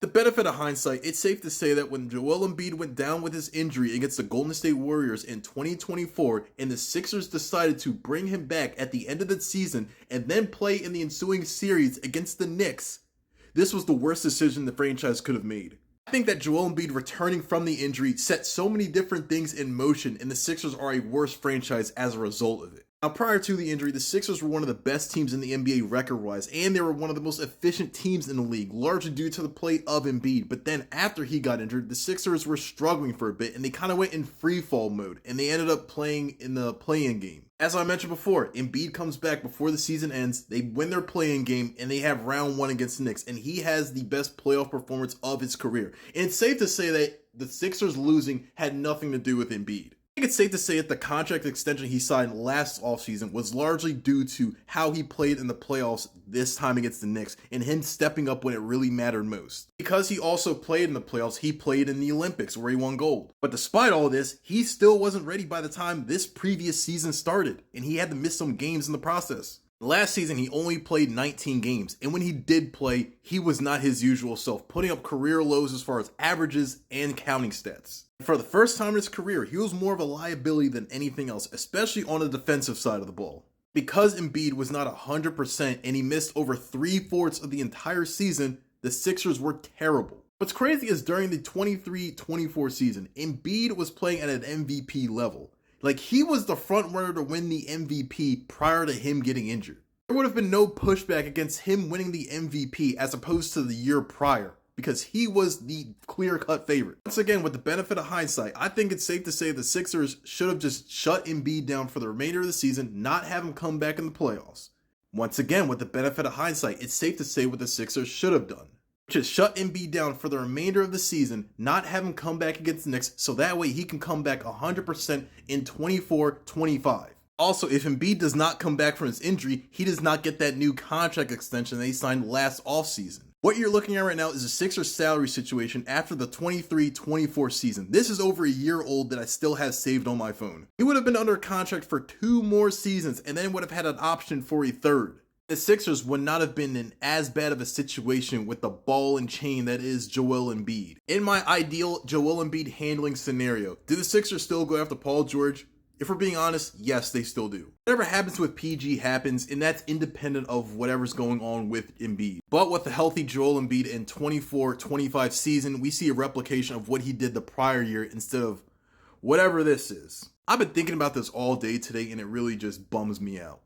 The benefit of hindsight, it's safe to say that when Joel Embiid went down with his injury against the Golden State Warriors in 2024, and the Sixers decided to bring him back at the end of the season and then play in the ensuing series against the Knicks, this was the worst decision the franchise could have made. I think that Joel Embiid returning from the injury set so many different things in motion, and the Sixers are a worse franchise as a result of it. Now, prior to the injury, the Sixers were one of the best teams in the NBA record-wise, and they were one of the most efficient teams in the league, largely due to the play of Embiid. But then after he got injured, the Sixers were struggling for a bit, and they kind of went in free-fall mode, and they ended up playing in the play-in game. As I mentioned before, Embiid comes back before the season ends, they win their play-in game, and they have round one against the Knicks, and he has the best playoff performance of his career. And it's safe to say that the Sixers losing had nothing to do with Embiid. I think it's safe to say that the contract extension he signed last offseason was largely due to how he played in the playoffs this time against the Knicks and him stepping up when it really mattered most. Because he also played in the playoffs, he played in the Olympics where he won gold. But despite all this, he still wasn't ready by the time this previous season started, and he had to miss some games in the process. Last season, he only played 19 games, and when he did play, he was not his usual self, putting up career lows as far as averages and counting stats. For the first time in his career, he was more of a liability than anything else, especially on the defensive side of the ball. Because Embiid was not 100% and he missed over 3/4 of the entire season, the Sixers were terrible. What's crazy is during the 23-24 season, Embiid was playing at an MVP level. Like, he was the front runner to win the MVP prior to him getting injured. There would have been no pushback against him winning the MVP as opposed to the year prior, because he was the clear-cut favorite. Once again, with the benefit of hindsight, I think it's safe to say the Sixers should have just shut Embiid down for the remainder of the season, not have him come back in the playoffs. Once again, with the benefit of hindsight, it's safe to say what the Sixers should have done. Just shut Embiid down for the remainder of the season, not have him come back against the Knicks, so that way he can come back 100% in 24-25. Also, if Embiid does not come back from his injury, he does not get that new contract extension that he signed last offseason. What you're looking at right now is a Sixers salary situation after the 23-24 season. This is over a year old that I still have saved on my phone. He would have been under contract for 2 more seasons and then would have had an option for a third. The Sixers would not have been in as bad of a situation with the ball and chain that is Joel Embiid. In my ideal Joel Embiid handling scenario, do the Sixers still go after Paul George? If we're being honest, yes, they still do. Whatever happens with PG happens, and that's independent of whatever's going on with Embiid. But with the healthy Joel Embiid in 24-25 season, we see a replication of what he did the prior year instead of whatever this is. I've been thinking about this all day today, and it really just bums me out.